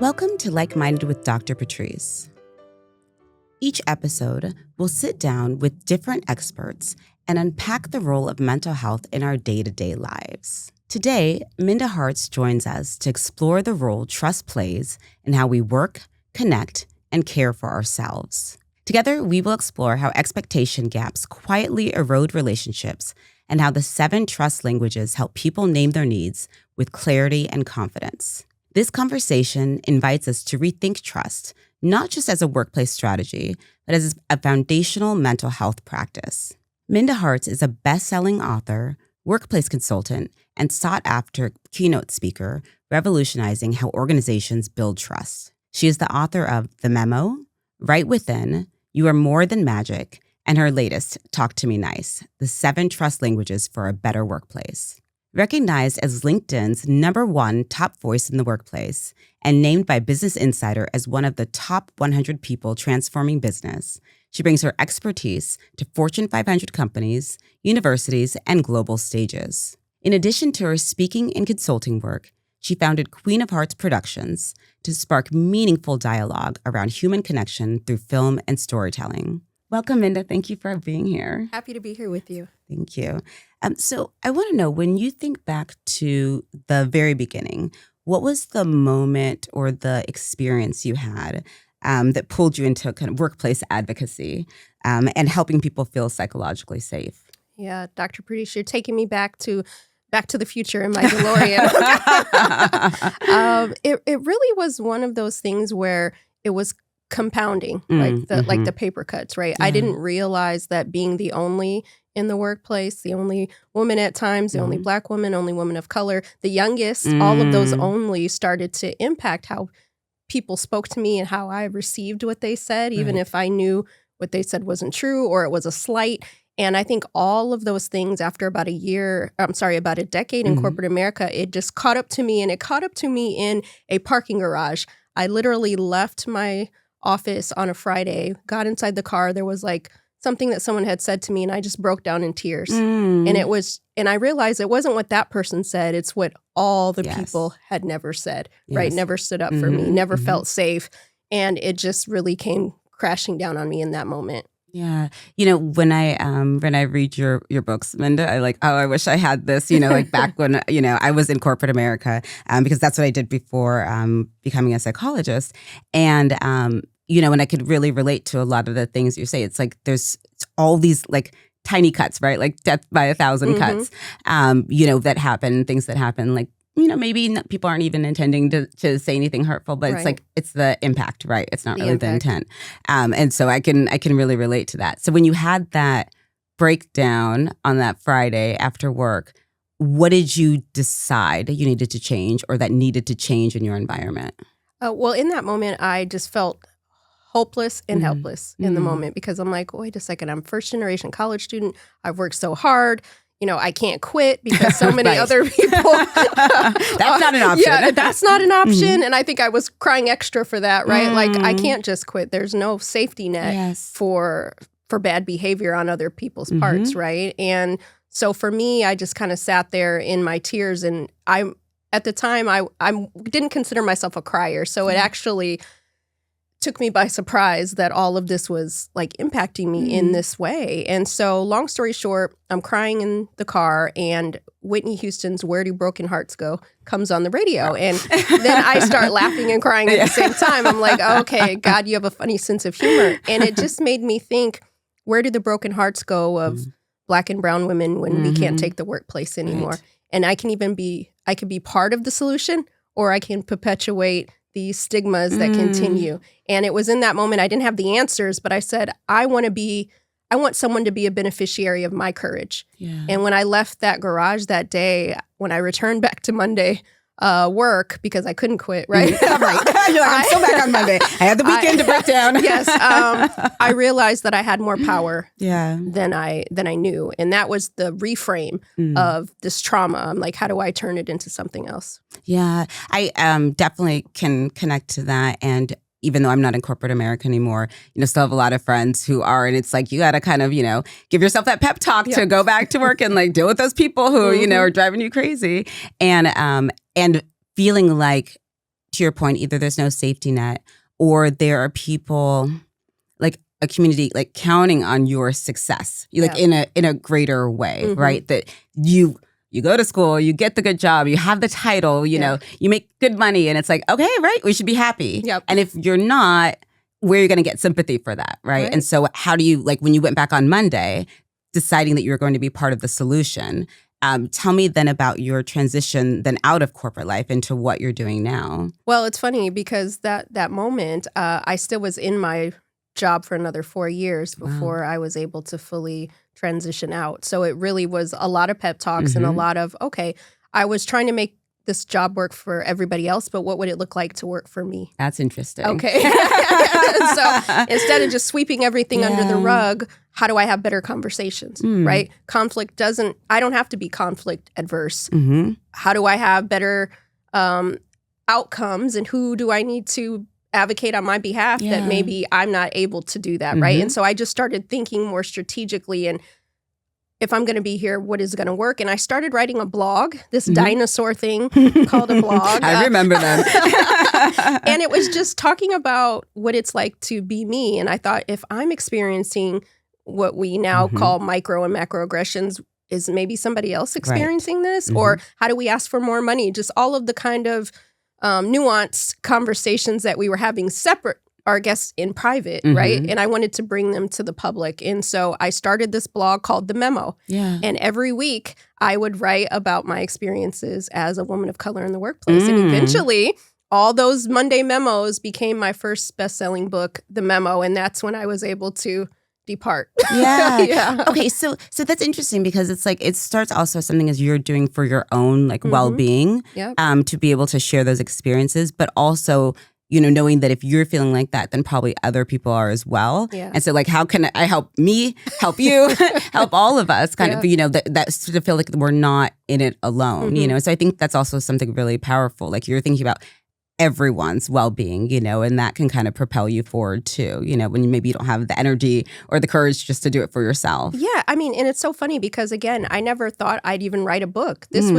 Welcome to Like-Minded with Dr. Patrice. Each episode, we'll sit down with different experts and unpack the role of mental health in our day-to-day lives. Today, Minda Harts joins us to explore the role trust plays in how we work, connect, and care for ourselves. Together, we will explore how expectation gaps quietly erode relationships and how the 7 trust languages help people name their needs with clarity and confidence. This conversation invites us to rethink trust, not just as a workplace strategy, but as a foundational mental health practice. Minda Harts is a best-selling author, workplace consultant, and sought-after keynote speaker, revolutionizing how organizations build trust. She is the author of The Memo, Right Within, You Are More Than Magic, and her latest, Talk to Me Nice, the 7 trust languages for a better workplace. Recognized as LinkedIn's #1 top voice in the workplace and named by Business Insider as one of the top 100 people transforming business, she brings her expertise to Fortune 500 companies, universities, and global stages. In addition to her speaking and consulting work, she founded Queen of Harts Productions to spark meaningful dialogue around human connection through film and storytelling. Welcome, Minda. Thank you for being here. Happy to be here with you. Thank you. So I want to know, when you think back to the very beginning, what was the moment or the experience you had that pulled you into kind of workplace advocacy and helping people feel psychologically safe? Yeah, Dr. Patrice, you're taking me back to the future in my DeLorean. It really was one of those things where it was compounding, like the paper cuts, right? Yeah. I didn't realize that being the only in the workplace, the only woman at times, the only Black woman, only woman of color, the youngest, all of those only started to impact how people spoke to me and how I received what they said, even if I knew what they said wasn't true or it was a slight. And I think all of those things after about a decade in corporate America, it just caught up to me, and it caught up to me in a parking garage. I literally left my office on a Friday, got inside the car. There was like something that someone had said to me, and I just broke down in tears. And I realized it wasn't what that person said. It's what all the people had never said, right? Never stood up for me, never felt safe. And it just really came crashing down on me in that moment. Yeah. You know, when I read your books, Minda, I wish I had this, like back when, I was in corporate America, because that's what I did before becoming a psychologist. And, and I could really relate to a lot of the things you say. It's like there's all these like tiny cuts, right? Like death by 1,000 cuts, that happen, things that happen, like, maybe people aren't even intending to say anything hurtful, but it's like, it's the impact, right? It's not really the intent. And so I can really relate to that. So when you had that breakdown on that Friday after work, what did you decide that you needed to change or that needed to change in your environment? Well, in that moment, I just felt hopeless and helpless in the moment, because I'm like, wait a second, I'm a first generation college student. I've worked so hard. I can't quit because so many other people. That's not an option. Yeah, that's not an option. And I think I was crying extra for that, right? Like, I can't just quit. There's no safety net for bad behavior on other people's parts, right? And so for me, I just kind of sat there in my tears. And at the time, I didn't consider myself a crier. So it actually took me by surprise that all of this was like impacting me in this way. And so long story short, I'm crying in the car, and Whitney Houston's Where Do Broken Hearts Go comes on the radio. And then I start laughing and crying at the same time. I'm like, okay, God, you have a funny sense of humor. And it just made me think, where do the broken hearts go of Black and brown women when we can't take the workplace anymore? And I could be part of the solution, or I can perpetuate these stigmas that continue. And it was in that moment, I didn't have the answers, but I said, I want someone to be a beneficiary of my courage. Yeah. And when I left that garage that day, when I returned back to Monday work, because I couldn't quit, right? Right. You're like, I'm still back on Monday. I had the weekend to break down. Yes. I realized that I had more power than I knew. And that was the reframe of this trauma. I'm like, how do I turn it into something else? Yeah, I definitely can connect to that. And even though I'm not in corporate America anymore, still have a lot of friends who are, and it's like, you got to kind of, give yourself that pep talk to go back to work and like deal with those people who, are driving you crazy. And feeling like, to to your point, either there's no safety net or there are people like a community like counting on your success, like in a greater way, right? That you go to school, you get the good job, you have the title, you know, you make good money, and it's like, okay, right, we should be happy. Yep. And if you're not, where are you going to get sympathy for that, right? And so how do you, like when you went back on Monday, deciding that you were going to be part of the solution, tell me then about your transition then out of corporate life into what you're doing now. Well, it's funny because that moment, I still was in my job for another 4 years before I was able to fully transition out. So it really was a lot of pep talks and a lot of, okay, I was trying to make this job work for everybody else, but what would it look like to work for me? That's interesting. Okay. So instead of just sweeping everything under the rug, how do I have better conversations, right? I don't have to be conflict adverse. How do I have better outcomes, and who do I need to advocate on my behalf that maybe I'm not able to do that, right? And so I just started thinking more strategically, and if I'm going to be here, what is going to work? And I started writing a blog, this dinosaur thing called a blog. I remember them. And it was just talking about what it's like to be me. And I thought, if I'm experiencing what we now call micro and macroaggressions, is maybe somebody else experiencing this? Or how do we ask for more money? Just all of the kind of nuanced conversations that we were having separate, our guests in private, right? And I wanted to bring them to the public. And so I started this blog called The Memo. And every week I would write about my experiences as a woman of color in the workplace. And eventually all those Monday memos became my first best-selling book, The Memo. And that's when I was able to depart. Okay, so that's interesting because it's like it starts also something as you're doing for your own like well-being, to be able to share those experiences, but also, you know, knowing that if you're feeling like that, then probably other people are as well. And so like, how can I help me, help you, help all of us kind of, you know, that sort of feel like we're not in it alone, you know? So I think that's also something really powerful. Like you're thinking about everyone's well-being, you know, and that can kind of propel you forward too, you know, when maybe you don't have the energy or the courage just to do it for yourself. Yeah, I mean, and it's so funny because again, I never thought I'd even write a book. This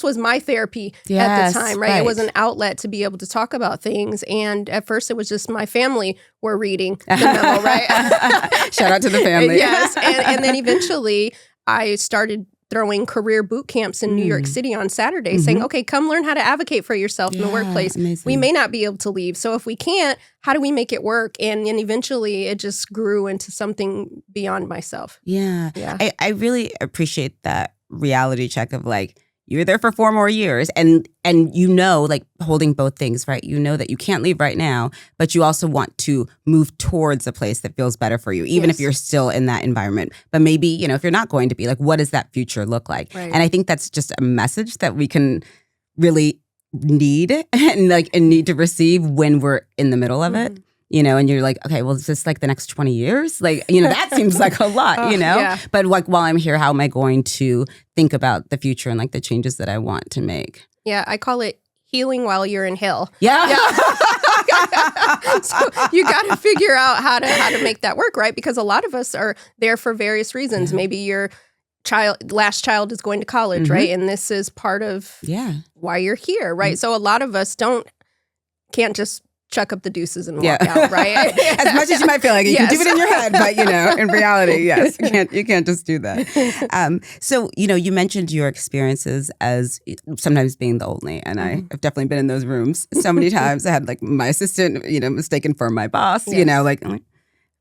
was my therapy at the time, right? It was an outlet to be able to talk about things. And at first it was just my family were reading the memo, right? Shout out to the family. Yes, and then eventually I started throwing career boot camps in New York City on Saturdays, saying, okay, come learn how to advocate for yourself in the workplace. Amazing. We may not be able to leave. So if we can't, how do we make it work? And then eventually it just grew into something beyond myself. I really appreciate that reality check of like, you were there for 4 more years and you know, like holding both things, right? You know that you can't leave right now, but you also want to move towards a place that feels better for you, even if you're still in that environment. But maybe, you know, if you're not going to be, like, what does that future look like? And I think that's just a message that we can really need and need to receive when we're in the middle of it. You know, and you're like, okay, well, is this like the next 20 years? Like, you know, that seems like a lot, you know? But like, while I'm here, how am I going to think about the future and like the changes that I want to make? Yeah, I call it healing while you're in hell. So you got to figure out how to make that work, right? Because a lot of us are there for various reasons. Maybe your last child is going to college, right? And this is part of why you're here, right? So a lot of us can't just chuck up the deuces and walk out, right? As much as you might feel like you can do it in your head, but you know, in reality, yes, you can't just do that. So, you know, you mentioned your experiences as sometimes being the only, and I have definitely been in those rooms so many times. I had like my assistant, you know, mistaken for my boss, you know, like,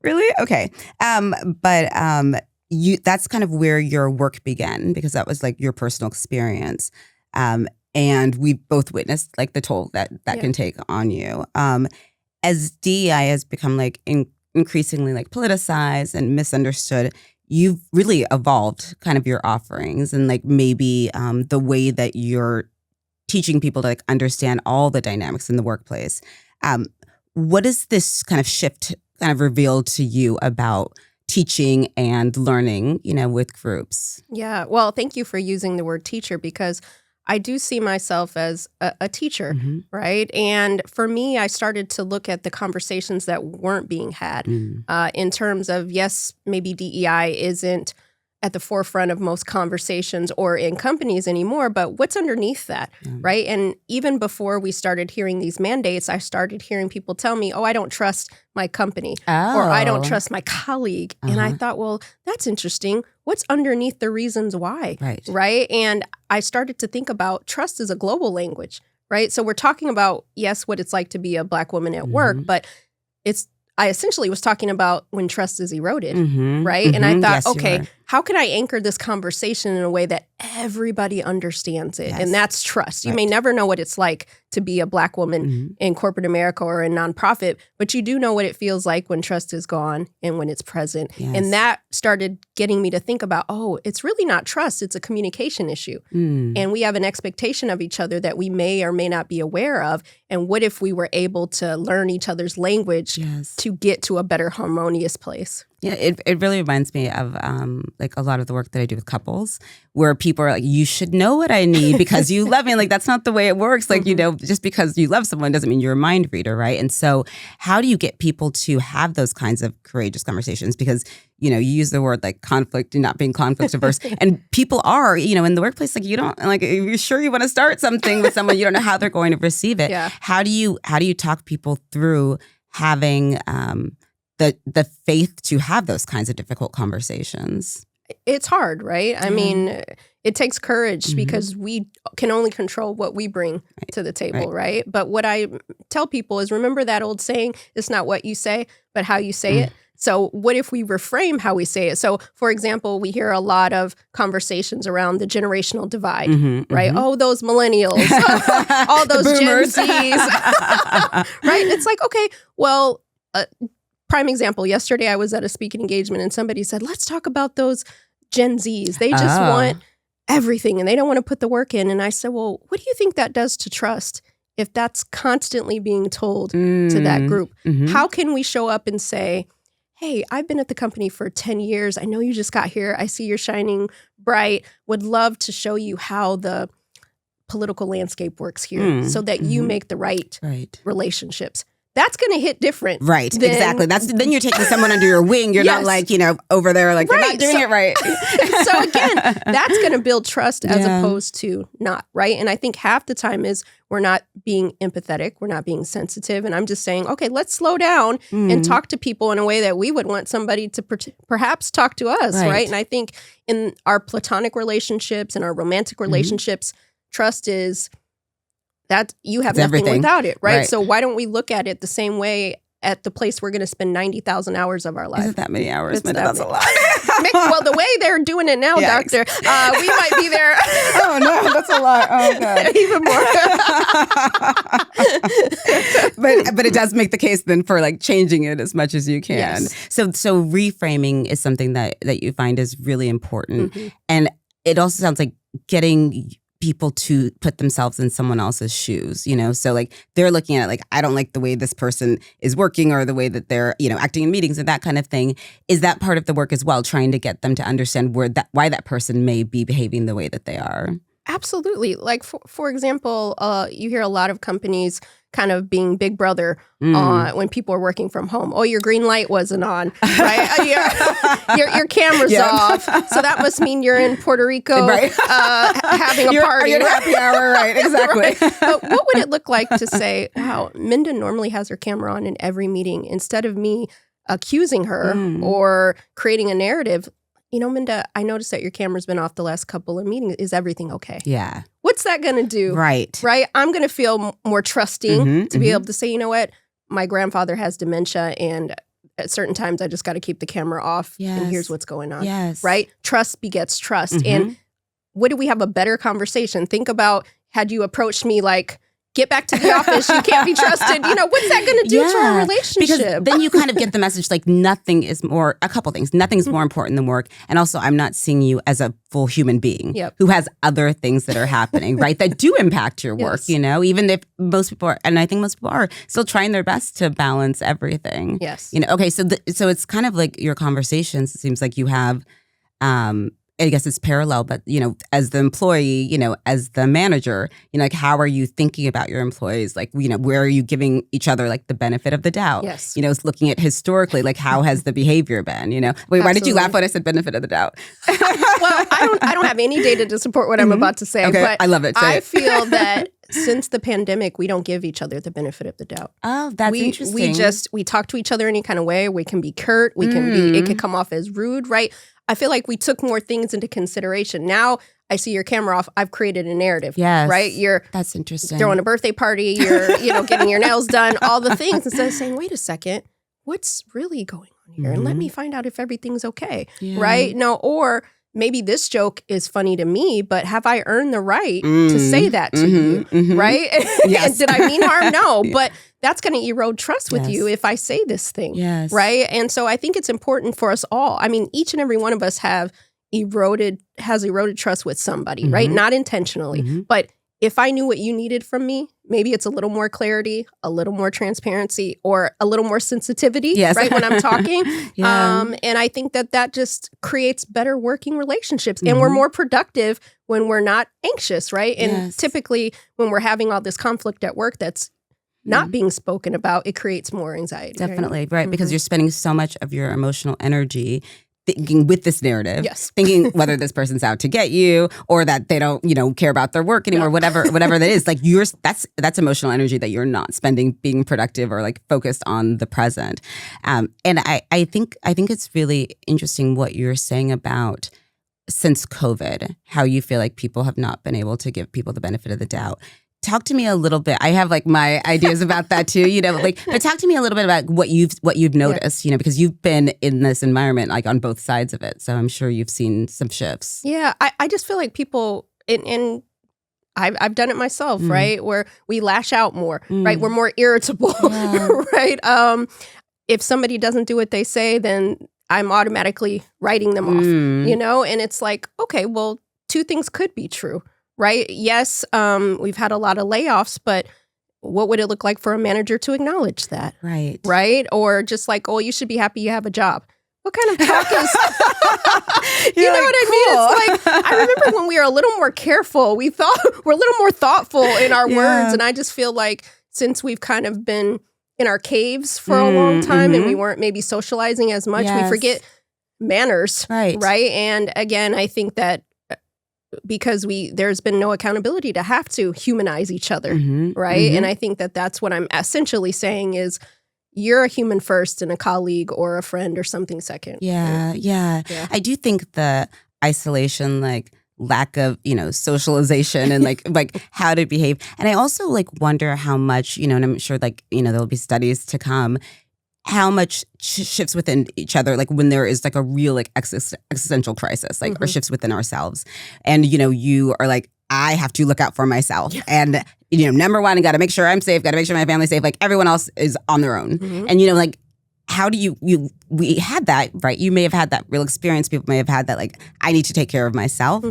really? Okay. But that's kind of where your work began because that was like your personal experience. And we both witnessed like the toll that can take on you. As DEI has become like increasingly like politicized and misunderstood, you've really evolved kind of your offerings and like maybe the way that you're teaching people to like understand all the dynamics in the workplace. What does this kind of shift kind of reveal to you about teaching and learning, you know, with groups? Yeah, well, thank you for using the word teacher because I do see myself as a teacher, right? And for me, I started to look at the conversations that weren't being had in terms of, yes, maybe DEI isn't at the forefront of most conversations or in companies anymore, but what's underneath that, right? And even before we started hearing these mandates, I started hearing people tell me, oh, I don't trust my company or I don't trust my colleague. And I thought, well, that's interesting. What's underneath the reasons why, right? And I started to think about trust is a global language, right? So we're talking about, yes, what it's like to be a Black woman at work, but I essentially was talking about when trust is eroded, right? And I thought, okay, how can I anchor this conversation in a way that everybody understands it? And that's trust. You may never know what it's like to be a Black woman in corporate America or in nonprofit, but you do know what it feels like when trust is gone and when it's present. And that started getting me to think about, oh, it's really not trust, it's a communication issue. And we have an expectation of each other that we may or may not be aware of. And what if we were able to learn each other's language to get to a better harmonious place? Yeah, it really reminds me of like a lot of the work that I do with couples where people are like, you should know what I need because you love me. Like, that's not the way it works. Like, you know, just because you love someone doesn't mean you're a mind reader, right? And so how do you get people to have those kinds of courageous conversations? Because, you know, you use the word like conflict and not being conflict averse. And people are, you know, in the workplace, like you don't, like, if you're sure you want to start something with someone, you don't know how they're going to receive it. How do you talk people through having the faith to have those kinds of difficult conversations? It's hard, right? I mean, it takes courage because we can only control what we bring to the table, right? But what I tell people is, remember that old saying, it's not what you say, but how you say it. So what if we reframe how we say it? So, for example, we hear a lot of conversations around the generational divide, right? Oh, those millennials, all those Gen Zs, right? It's like, okay, well, prime example, yesterday I was at a speaking engagement and somebody said, let's talk about those Gen Zs. They just want everything and they don't want to put the work in. And I said, well, what do you think that does to trust if that's constantly being told to that group? How can we show up and say, hey, I've been at the company for 10 years. I know you just got here. I see you're shining bright. Would love to show you how the political landscape works here so that you make the right relationships. That's going to hit different. Right, exactly. Then you're taking someone under your wing. You're not like, you know, over there like, you're not doing it right. So again, that's going to build trust as opposed to not, right? And I think half the time is we're not being empathetic. We're not being sensitive. And I'm just saying, okay, let's slow down and talk to people in a way that we would want somebody to perhaps talk to us, right? And I think in our platonic relationships and our romantic relationships, trust is that you have nothing without it, right? So why don't we look at it the same way at the place we're going to spend 90,000 hours of our life? Isn't that many hours? That's a lot. Well, the way they're doing it now, Doctor, we might be there. Oh, no, that's a lot. Oh, God. But it does make the case then for like changing it as much as you can. So reframing is something that you find is really important. And it also sounds like getting people to put themselves in someone else's shoes, you know? So like they're looking at like, I don't like the way this person is working or the way that they're, you know, acting in meetings and that kind of thing. Is that part of the work as well, trying to get them to understand why that person may be behaving the way that they are? Absolutely. Like, for example, you hear a lot of companies kind of being big brother when people are working from home. Oh, your green light wasn't on, right? your camera's off. So that must mean you're in Puerto Rico having a party. You're happy hour, right? Exactly. But what would it look like to say, wow, Minda normally has her camera on in every meeting. Instead of me accusing her or creating a narrative, you know, Minda, I noticed that your camera's been off the last couple of meetings. Is everything okay? Yeah. What's that going to do? Right. I'm going to feel more trusting to be able to say, you know what, my grandfather has dementia and at certain times I just got to keep the camera off and here's what's going on. Right? Trust begets trust. And would we have a better conversation? Think about, had you approached me like, get back to the office, you can't be trusted. You know, what's that going to do to our relationship? Because then you kind of get the message like nothing's more important than work. And also, I'm not seeing you as a full human being who has other things that are happening, right? That do impact your work, you know, even if most people are, and I think most people are still trying their best to balance everything. You know, okay, so it's kind of like your conversations, it seems like you have I guess it's parallel, but, as the employee, as the manager, like, how are you thinking about your employees? Like, where are you giving each other, like, the benefit of the doubt? Yes. It's looking at historically, like, how has the behavior been, Wait, Absolutely. Why did you laugh when I said benefit of the doubt? Well, I don't have any data to support what I'm about to say, okay, but I love it. I feel that since the pandemic, we don't give each other the benefit of the doubt. Oh, that's interesting. We talk to each other any kind of way. We can be curt. We can be, it can come off as rude, right? I feel like we took more things into consideration. Now I see your camera off. I've created a narrative. Yes. Right? That's interesting. Throwing a birthday party. You're, getting your nails done, all the things. Instead of saying, wait a second, what's really going on here? And let me find out if everything's okay. Yeah. Right? No, or maybe this joke is funny to me, but have I earned the right to say that to you? Right? Yes. And did I mean harm? No. But that's going to erode trust with you if I say this thing. Yes. Right? And so I think it's important for us all. I mean, each and every one of us has eroded trust with somebody, right? Not intentionally. But if I knew what you needed from me, maybe it's a little more clarity, a little more transparency, or a little more sensitivity, right, when I'm talking. And I think that just creates better working relationships. And we're more productive when we're not anxious, right? And typically when we're having all this conflict at work that's not being spoken about, it creates more anxiety. Definitely, right? Because you're spending so much of your emotional energy thinking with this narrative, thinking whether this person's out to get you or that they don't, care about their work anymore, whatever that is. Like that's emotional energy that you're not spending being productive or like focused on the present. And I think it's really interesting what you're saying about since COVID, how you feel like people have not been able to give people the benefit of the doubt. Talk to me a little bit. I have like my ideas about that too, but talk to me a little bit about what you've noticed, because you've been in this environment like on both sides of it. So I'm sure you've seen some shifts. Yeah, I just feel like people and I've done it myself, right? Where we lash out more, right? We're more irritable, right? If somebody doesn't do what they say, then I'm automatically writing them off, and it's like, okay, well, two things could be true. Right? Yes, we've had a lot of layoffs, but what would it look like for a manager to acknowledge that? Right. Right? Or just like, oh, you should be happy you have a job. What kind of talk is... you know what I mean? It's like, I remember when we were a little more careful, we're a little more thoughtful in our words. And I just feel like since we've kind of been in our caves for a long time and we weren't maybe socializing as much, we forget manners. Right. Right? And again, I think that because there's been no accountability to have to humanize each other, right? And I think that's what I'm essentially saying is you're a human first and a colleague or a friend or something second. Yeah. I do think the isolation, like lack of, socialization and like how to behave. And I also like wonder how much, and I'm sure like, there'll be studies to come, how much shifts within each other, like when there is like a real like existential crisis, like or shifts within ourselves. And, you are like, I have to look out for myself. And, number one, I got to make sure I'm safe, got to make sure my family's safe. Like everyone else is on their own. And, like, how do we had that, right? You may have had that real experience. People may have had that, like, I need to take care of myself.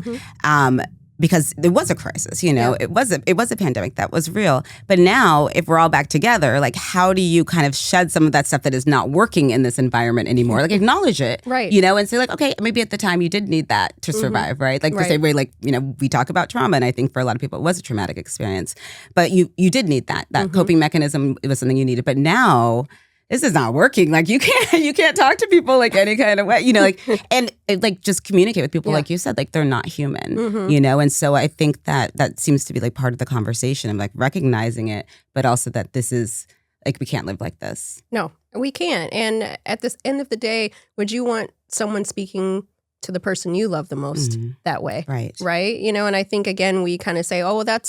Because there was a crisis, it was a pandemic that was real. But now, if we're all back together, like, how do you kind of shed some of that stuff that is not working in this environment anymore? Like, acknowledge it, right? And say, like, okay, maybe at the time you did need that to survive, right? Like the same way, like, we talk about trauma, and I think for a lot of people it was a traumatic experience, but you did need that coping mechanism. It was something you needed, but now. This is not working. Like you can't talk to people like any kind of way, like, and like just communicate with people like you said, like they're not human, and so I think that seems to be like part of the conversation of like recognizing it, but also that this is like we can't live like this. No, we can't. And at the end of the day, would you want someone speaking to the person you love the most that way? Right. Right. And I think again we kind of say, oh, well,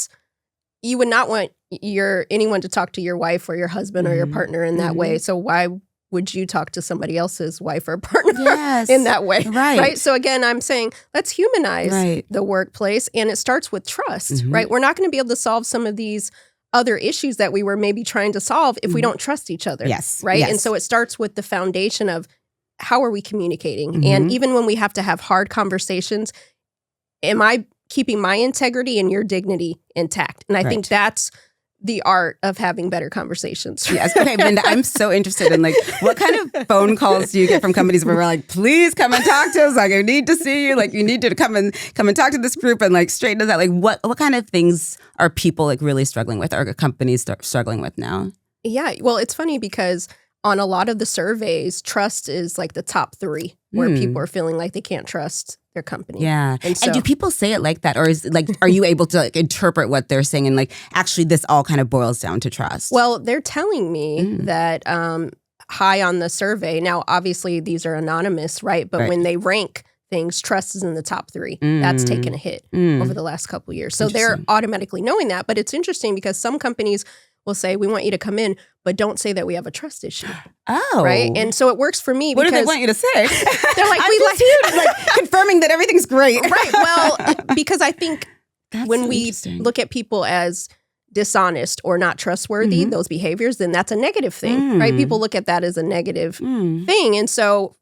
you would not want anyone to talk to your wife or your husband or your partner in that way. So why would you talk to somebody else's wife or partner in that way? Right. So again, I'm saying let's humanize the workplace, and it starts with trust, right? We're not going to be able to solve some of these other issues that we were maybe trying to solve if we don't trust each other. Yes. Right. Yes. And so it starts with the foundation of how are we communicating? And even when we have to have hard conversations, am I keeping my integrity and your dignity intact? And I think that's the art of having better conversations. Yes. Okay, Minda, I'm so interested in like what kind of phone calls do you get from companies where we're like, please come and talk to us. Like, I need to see you. Like, you need to come and talk to this group and like straighten us out. Like, what kind of things are people like really struggling with, or companies struggling with now? Yeah. Well, it's funny because on a lot of the surveys, trust is like the top 3 where people are feeling like they can't trust their company. Yeah. And do people say it like that? Or is like, are you able to like interpret what they're saying and like, actually this all kind of boils down to trust? Well, they're telling me that high on the survey, now obviously these are anonymous, right? But when they rank things, trust is in the top 3. That's taken a hit over the last couple of years. So they're automatically knowing that. But it's interesting because some companies will say, we want you to come in, but don't say that we have a trust issue. Oh. Right? And so it works for me because... What do they want you to say? They're like, we like you, like confirming that everything's great. Right. Well, because I think when we look at people as dishonest or not trustworthy, those behaviors, then that's a negative thing, right? People look at that as a negative thing. And so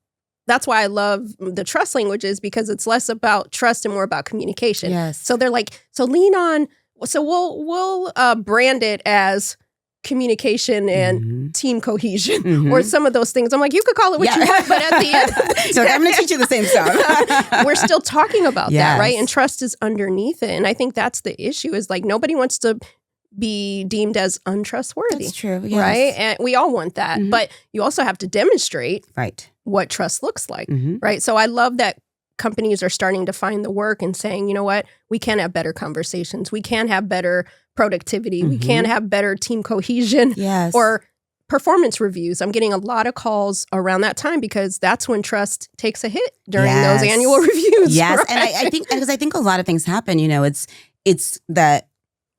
that's why I love the trust languages, because it's less about trust and more about communication. Yes. So they're like, so lean on, so we'll brand it as communication and team cohesion or some of those things. I'm like, you could call it what you want, but at the end. So I'm going to teach you the same stuff. We're still talking about that, right? And trust is underneath it. And I think that's the issue, is like nobody wants to be deemed as untrustworthy. That's true. Yes. Right? And we all want that. But you also have to demonstrate what trust looks like, right? So I love that companies are starting to find the work and saying, you know what, we can have better conversations. We can have better productivity. We can have better team cohesion or performance reviews. I'm getting a lot of calls around that time because that's when trust takes a hit during those annual reviews. Yes. Right? And I think a lot of things happen, you know, it's that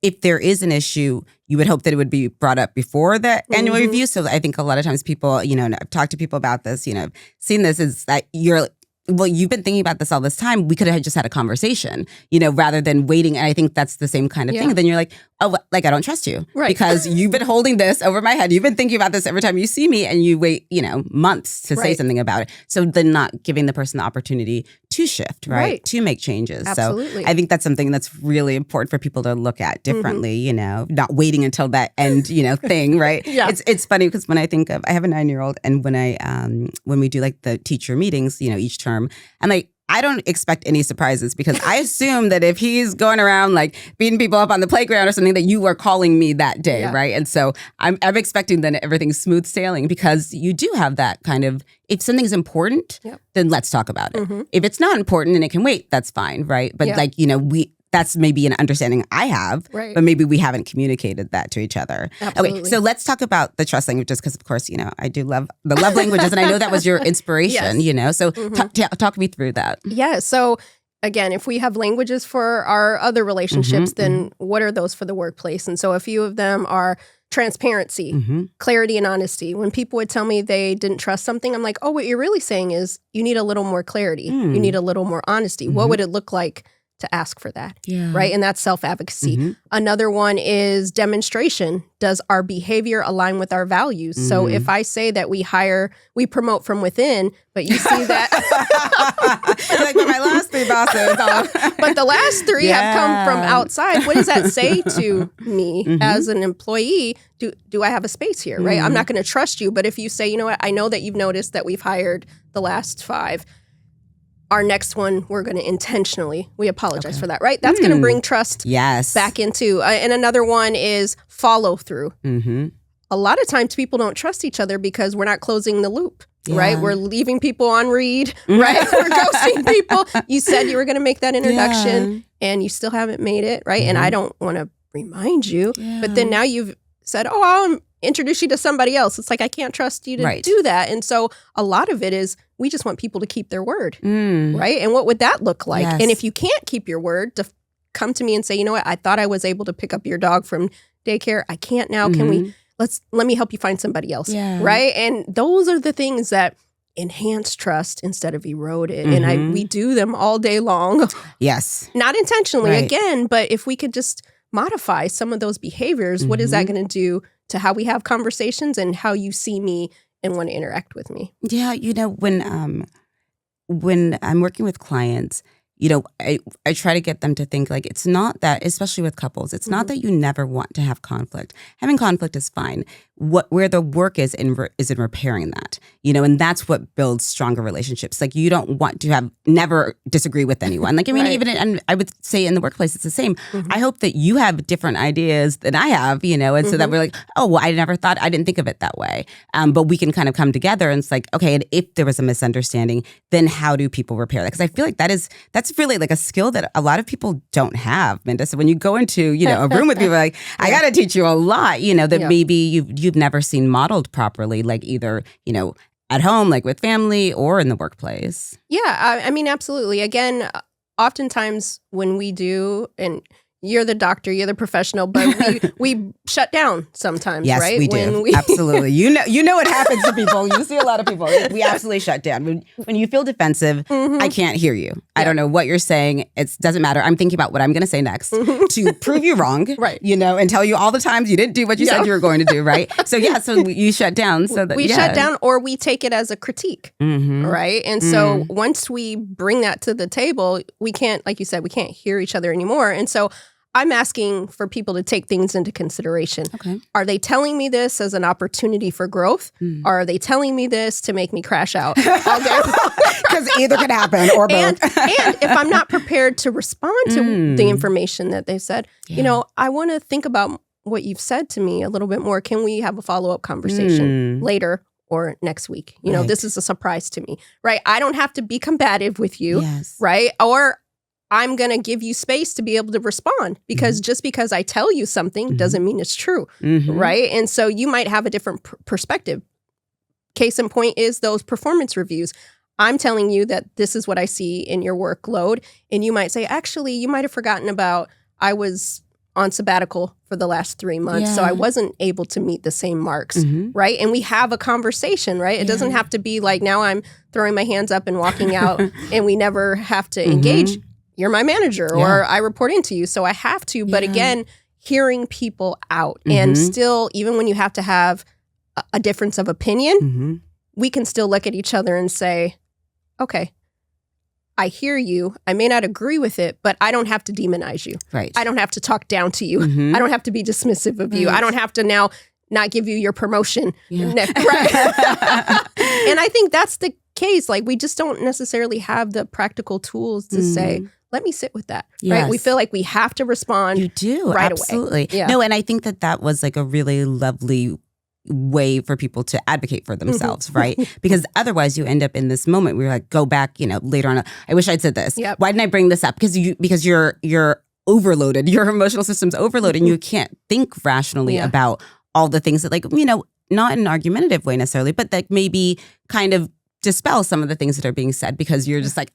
if there is an issue, you would hope that it would be brought up before the annual review. So I think a lot of times people, you know, and I've talked to people about this, you know, seen this, is that you've been thinking about this all this time. We could have just had a conversation, you know, rather than waiting. And I think that's the same kind of thing. And then you're like, oh, like, I don't trust you. Right. Because you've been holding this over my head. You've been thinking about this every time you see me, and you wait, you know, months to say something about it. So then not giving the person the opportunity to shift, right? To make changes. Absolutely. So I think that's something that's really important for people to look at differently, you know, not waiting until that end, you know, thing, right? It's funny because when I think of, I have a 9-year-old, and when we do like the teacher meetings, you know, each term, I'm like, I don't expect any surprises, because I assume that if he's going around like beating people up on the playground or something, that you are calling me that day, right? And so I'm expecting that everything's smooth sailing, because you do have that kind of, if something's important, then let's talk about it. If it's not important and it can wait, that's fine, right? But like, you know, that's maybe an understanding I have, but maybe we haven't communicated that to each other. Absolutely. Okay, so let's talk about the trust languages, because of course, you know, I do love the love languages, and I know that was your inspiration, you know, so talk me through that. Yeah, so again, if we have languages for our other relationships, then what are those for the workplace? And so a few of them are transparency, clarity, and honesty. When people would tell me they didn't trust something, I'm like, oh, what you're really saying is you need a little more clarity. You need a little more honesty. What would it look like to ask for that, right? And that's self-advocacy. Another one is demonstration. Does our behavior align with our values? So if I say that we promote from within, but you see that. Like my last 3 bosses. But the last 3 have come from outside. What does that say to me as an employee? Do I have a space here, right? I'm not going to trust you. But if you say, you know what, I know that you've noticed that we've hired the last 5. Our next one, we're going to intentionally, we apologize for that, right? That's going to bring trust back into, and another one is follow through. A lot of times people don't trust each other because we're not closing the loop, right? We're leaving people on read, right? We're ghosting people. You said you were going to make that introduction and you still haven't made it, right? And I don't want to remind you, but then now you've said, oh, I'll introduce you to somebody else. It's like, I can't trust you to do that. And so a lot of it is, we just want people to keep their word, right? And what would that look like? And if you can't keep your word, to come to me and say, you know what, I thought I was able to pick up your dog from daycare. I can't now. Can let me help you find somebody else, right? And those are the things that enhance trust instead of erode it. And we do them all day long. Yes. Not intentionally, again, but if we could just modify some of those behaviors, what is that going to do to how we have conversations and how you see me and want to interact with me? Yeah, you know, when I'm working with clients, I try to get them to think like it's not that, especially with couples, it's not that you never want to have conflict. Having conflict is fine. Where the work is in repairing that, and that's what builds stronger relationships. Like you don't want to never disagree with anyone. Like, I mean, even, and I would say in the workplace, it's the same. I hope that you have different ideas than I have, and so that we're like, oh, well, I didn't think of it that way. But we can kind of come together and it's like, okay, and if there was a misunderstanding, then how do people repair that? Because I feel like that's really like a skill that a lot of people don't have, Minda. So when you go into, a room with people, like, I got to teach you a lot, that maybe you've never seen modeled properly, like either, at home, like with family or in the workplace. Yeah, I mean, absolutely. Again, oftentimes when we do, and you're the doctor, you're the professional, but we shut down sometimes, yes, right? We do. Absolutely. You know what happens to people. You see a lot of people. We absolutely shut down. When you feel defensive, I can't hear you. I don't know what you're saying. It doesn't matter. I'm thinking about what I'm going to say next to prove you wrong, right? And tell you all the times you didn't do what you said you were going to do, right? So so you shut down. So that we shut down, or we take it as a critique, right? And so once we bring that to the table, we can't, like you said, we can't hear each other anymore. And so I'm asking for people to take things into consideration. Okay. Are they telling me this as an opportunity for growth? Or are they telling me this to make me crash out all day? Because either could happen or both. And if I'm not prepared to respond to the information that they said, I want to think about what you've said to me a little bit more. Can we have a follow-up conversation later or next week? This is a surprise to me, right? I don't have to be combative with you, right? Or I'm going to give you space to be able to respond, because just because I tell you something doesn't mean it's true, right? And so you might have a different perspective. Case in point is those performance reviews. I'm telling you that this is what I see in your workload. And you might say, actually, you might have forgotten about I was on sabbatical for the last 3 months, so I wasn't able to meet the same marks, right? And we have a conversation, right? It doesn't have to be like now I'm throwing my hands up and walking out and we never have to engage. You're my manager or I report into you, so I have to. But again, hearing people out and still, even when you have to have a difference of opinion, we can still look at each other and say, okay, I hear you. I may not agree with it, but I don't have to demonize you. Right. I don't have to talk down to you. I don't have to be dismissive of you. I don't have to now not give you your promotion. Right. And I think that's the case. Like, we just don't necessarily have the practical tools to say, let me sit with that, right? We feel like we have to respond. You do, right absolutely. Away. Yeah. No, and I think that was like a really lovely way for people to advocate for themselves, right? Because otherwise you end up in this moment where you're like, go back, later on. I wish I'd said this. Yep. Why didn't I bring this up? Because you're overloaded. Your emotional system's overloaded and you can't think rationally about all the things that, like, not in an argumentative way necessarily, but that maybe kind of dispel some of the things that are being said, because you're just like,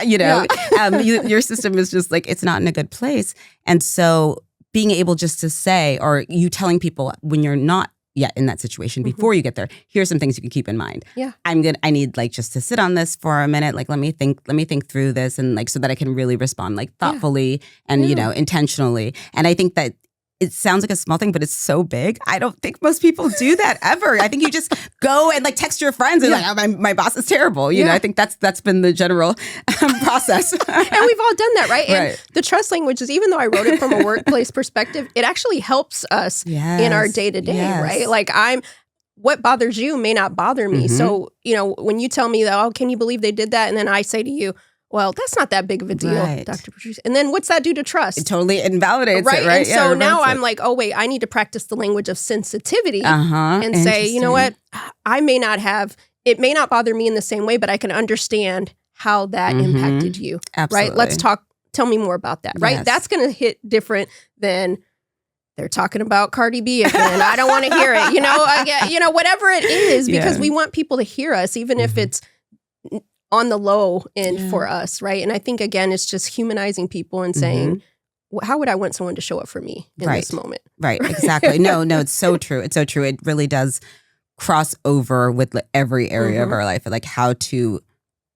your system is just like, it's not in a good place. And so being able just to say, or you telling people when you're not yet in that situation, before you get there, here's some things you can keep in mind. Yeah. I need like just to sit on this for a minute. Like, let me think through this, and like, so that I can really respond like thoughtfully and, intentionally. And I think that it sounds like a small thing, but it's so big. I don't think most people do that ever. I think you just go and like text your friends and like, oh, my boss is terrible. You know, I think that's been the general process. And we've all done that, right? And the trust language is, even though I wrote it from a workplace perspective, it actually helps us in our day-to-day, right? Like, what bothers you may not bother me. So, when you tell me that, oh, can you believe they did that? And then I say to you, well, that's not that big of a deal, Dr. Patrice. And then what's that do to trust? It totally invalidates it, right? And so now I'm like, oh, wait, I need to practice the language of sensitivity and say, you know what? It may not bother me in the same way, but I can understand how that impacted you. Absolutely. Right? Let's talk. Tell me more about that, right? Yes. That's going to hit different than they're talking about Cardi B again. I don't want to hear it. Whatever it is, because we want people to hear us, even if it's on the low end for us, right? And I think, again, it's just humanizing people and saying, how would I want someone to show up for me in this moment? Right, exactly. No, it's so true. It's so true. It really does cross over with every area of our life, like how to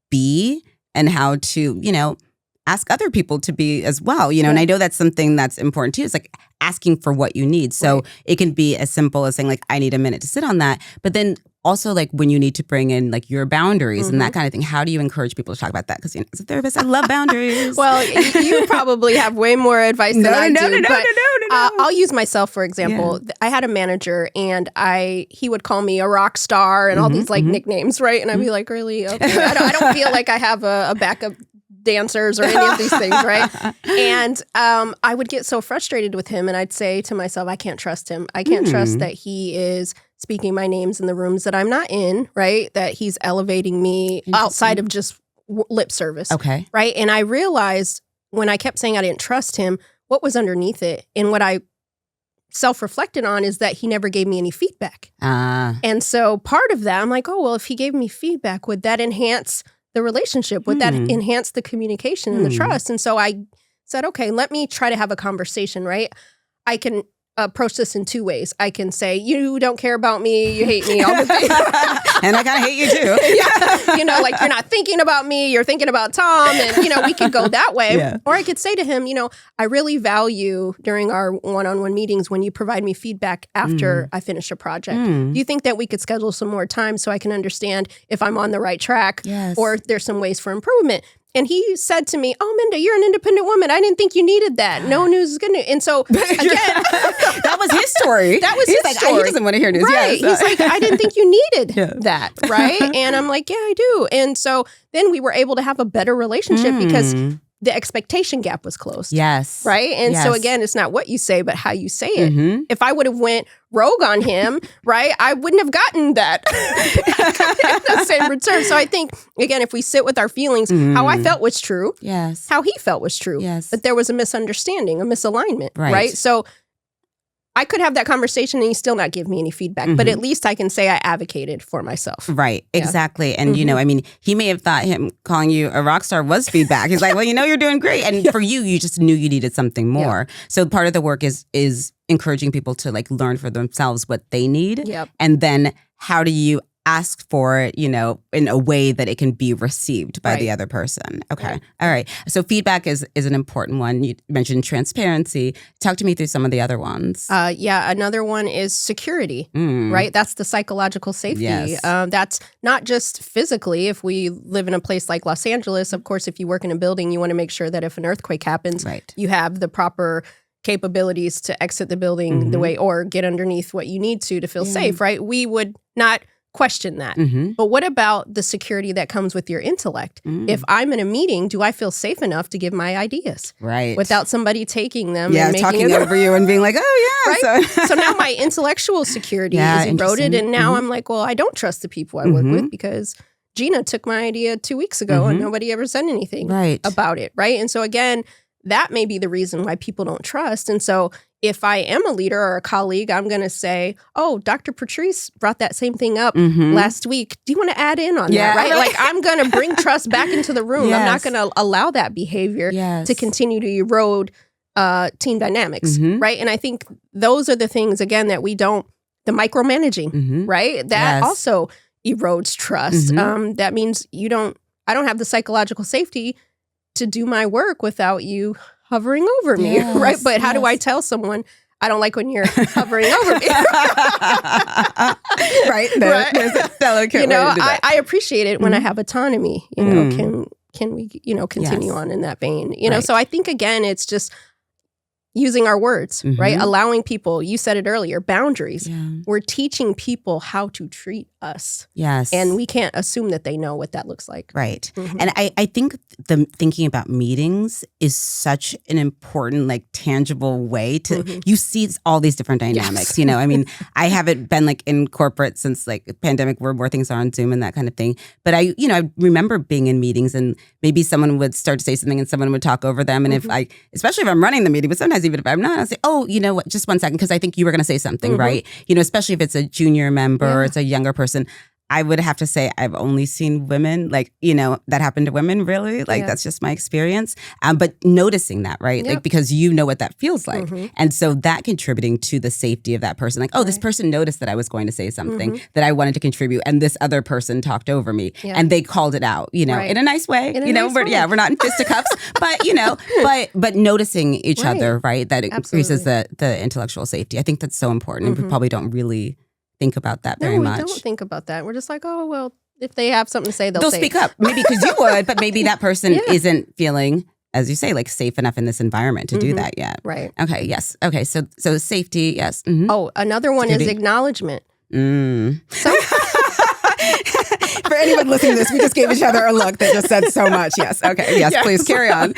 be and how to, ask other people to be as well, and I know that's something that's important too. It's like asking for what you need. So it can be as simple as saying like, I need a minute to sit on that. But then also like when you need to bring in like your boundaries and that kind of thing. How do you encourage people to talk about that? Because as a therapist, I love boundaries. Well, you probably have way more advice than I do. No. I'll use myself, for example. Yeah. I had a manager and he would call me a rock star and all these like nicknames, right? And I'd be like, really? Okay. I don't feel like I have a backup dancers or any of these things, right? And I would get so frustrated with him and I'd say to myself, I can't trust him. I can't trust that he is speaking my names in the rooms that I'm not in, right? That he's elevating me outside of just lip service. Okay. Right? And I realized when I kept saying I didn't trust him, what was underneath it. And what I self-reflected on is that he never gave me any feedback. And so part of that, I'm like, oh, well, if he gave me feedback, would that enhance the relationship? Would that enhance the communication and the trust? And so I said, okay, let me try to have a conversation, right? I can approach this in two ways. I can say, you don't care about me, you hate me, all the things. And I kind of hate you too. Yeah. Like you're not thinking about me, you're thinking about Tom. And, we could go that way. Yeah. Or I could say to him, I really value during our one-on-one meetings when you provide me feedback after I finish a project. Do you think that we could schedule some more time so I can understand if I'm on the right track or if there's some ways for improvement? And he said to me, oh, Minda, you're an independent woman. I didn't think you needed that. No news is good news. And so, again. That was his story. That was his story. He doesn't want to hear news. Right. Yeah, so. He's like, I didn't think you needed that. Right. And I'm like, yeah, I do. And so then we were able to have a better relationship because the expectation gap was closed. Yes. Right? And so again, it's not what you say, but how you say it. If I would have went rogue on him, right, I wouldn't have gotten that the same return. So I think, again, if we sit with our feelings, how I felt was true. Yes. How he felt was true. Yes. But there was a misunderstanding, a misalignment. Right? So I could have that conversation and he still not give me any feedback, but at least I can say I advocated for myself. Right, exactly. And, he may have thought him calling you a rock star was feedback. He's like, well, you're doing great. And for you just knew you needed something more. So part of the work is encouraging people to like learn for themselves what they need. Yep. And then how do you ask for it, in a way that it can be received by the other person. Okay. Right. All right. So feedback is an important one. You mentioned transparency. Talk to me through some of the other ones. Another one is security, right? That's the psychological safety. Yes. That's not just physically. If we live in a place like Los Angeles, of course, if you work in a building, you want to make sure that if an earthquake happens, you have the proper capabilities to exit the building the way or get underneath what you need to feel safe, right? We would not question that. But what about the security that comes with your intellect? If I'm in a meeting, do I feel safe enough to give my ideas? Right. Without somebody taking them and making talking over you and being like, oh, yeah. Right? So now my intellectual security is eroded. And now I'm like, well, I don't trust the people I work with because Gina took my idea 2 weeks ago and nobody ever said anything about it. Right. And so again, that may be the reason why people don't trust. And so if I am a leader or a colleague, I'm going to say, oh, Dr. Patrice brought that same thing up last week. Do you want to add in on that? Right? Like I'm going to bring trust back into the room. I'm not going to allow that behavior to continue to erode team dynamics. Right. And I think those are the things, again, that we don't, the micromanaging, right? That also erodes trust. That means I don't have the psychological safety to do my work without you hovering over me, right? But how do I tell someone, I don't like when you're hovering over me? Right? There's a delicate way to do that. I appreciate it when I have autonomy. Can we, continue on in that vein? So I think, again, it's just using our words, right? Allowing people, you said it earlier, boundaries. Yeah. We're teaching people how to treat us. Yes. And we can't assume that they know what that looks like. Right. And I think thinking about meetings is such an important, like, tangible way to, you see all these different dynamics, I mean, I haven't been like in corporate since like pandemic where more things are on Zoom and that kind of thing. But I remember being in meetings and maybe someone would start to say something and someone would talk over them. And especially if I'm running the meeting, but sometimes even if I'm not, I'll say, oh, you know what, just 1 second, because I think you were going to say something, right? Especially if it's a junior member or it's a younger person. I would have to say I've only seen women, like, that happened to women, really. Like, that's just my experience. But noticing that, right? Like, because you know what that feels like. And so that contributing to the safety of that person. Like, oh, this person noticed that I was going to say something that I wanted to contribute. And this other person talked over me. And they called it out, in a nice way. We're not in fisticuffs. But, but noticing each other, right? That increases the intellectual safety. I think that's so important. And we probably don't really think about that very much. No, we don't think about that. We're just like, oh, well, if they have something to say, they'll speak up. Maybe because you would, but maybe that person isn't feeling, as you say, like safe enough in this environment to do that yet. Right. Okay. Yes. Okay. So safety. Yes. Oh, another one is acknowledgement. So for anyone listening to this, we just gave each other a look that just said so much. Yes. Okay. Yes. Please carry on.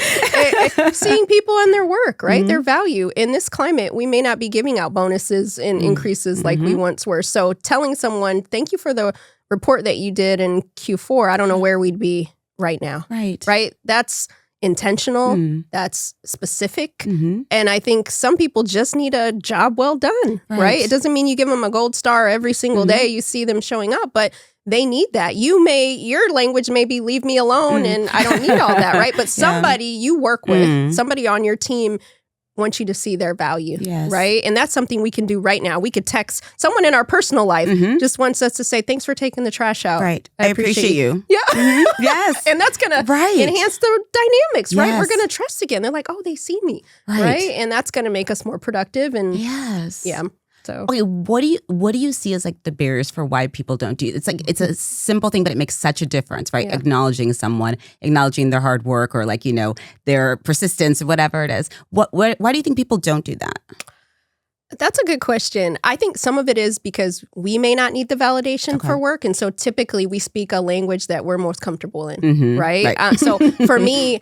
Seeing people and their work, right? Their value. In this climate, we may not be giving out bonuses and increases like we once were. So telling someone, thank you for the report that you did in Q4, I don't know where we'd be right now. Right? That's intentional. That's specific. And I think some people just need a job well done, right? It doesn't mean you give them a gold star every single day you see them showing up, but they need that. Your language may be leave me alone and I don't need all that, right? But somebody you work with, somebody on your team wants you to see their value, right? And that's something we can do right now. We could text someone in our personal life just wants us to say, thanks for taking the trash out. Right. I appreciate you. Yeah. Yes. And that's going to enhance the dynamics, right? We're going to trust again. They're like, oh, they see me, right? And that's going to make us more productive. And yeah. So okay, what do you see as like the barriers for why people don't do it? It's like it's a simple thing, but it makes such a difference, right? Acknowledging someone, acknowledging their hard work, or like their persistence, whatever it is. Why do you think people don't do that? That's a good question. I think some of it is because we may not need the validation for work, and so typically we speak a language that we're most comfortable in, right? So for me,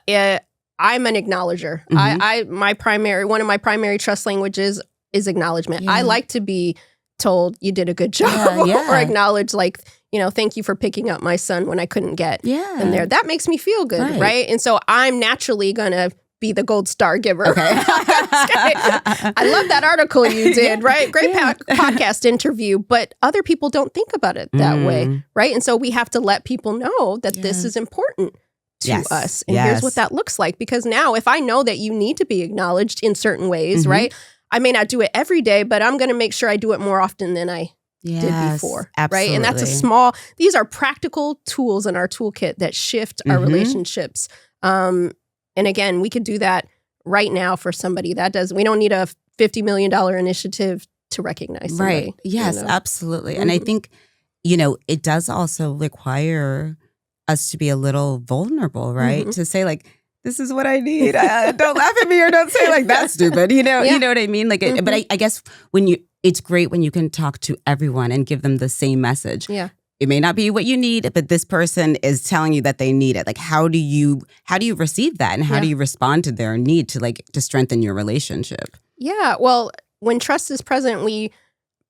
I'm an acknowledger. One of my primary trust languages is acknowledgement. I like to be told you did a good job or acknowledged, like, thank you for picking up my son when I couldn't get in there. That makes me feel good, right? And so I'm naturally going to be the gold star giver. Okay. I love that article you did, right? Great podcast interview, but other people don't think about it that way, right? And so we have to let people know that this is important to us. And here's what that looks like. Because now if I know that you need to be acknowledged in certain ways, right? I may not do it every day, but I'm going to make sure I do it more often than I did before. Absolutely. Right? And that's these are practical tools in our toolkit that shift our relationships. And again, we could do that right now for somebody. We don't need a $50 million initiative to recognize somebody. Right. Yes, absolutely. And I think, it does also require us to be a little vulnerable, right? To say like, this is what I need. Don't laugh at me or don't say like that's stupid. You know what I mean? Like, but I guess it's great when you can talk to everyone and give them the same message. Yeah. It may not be what you need, but this person is telling you that they need it. Like, how do you receive that, and how do you respond to their need to strengthen your relationship? Yeah. Well, when trust is present, we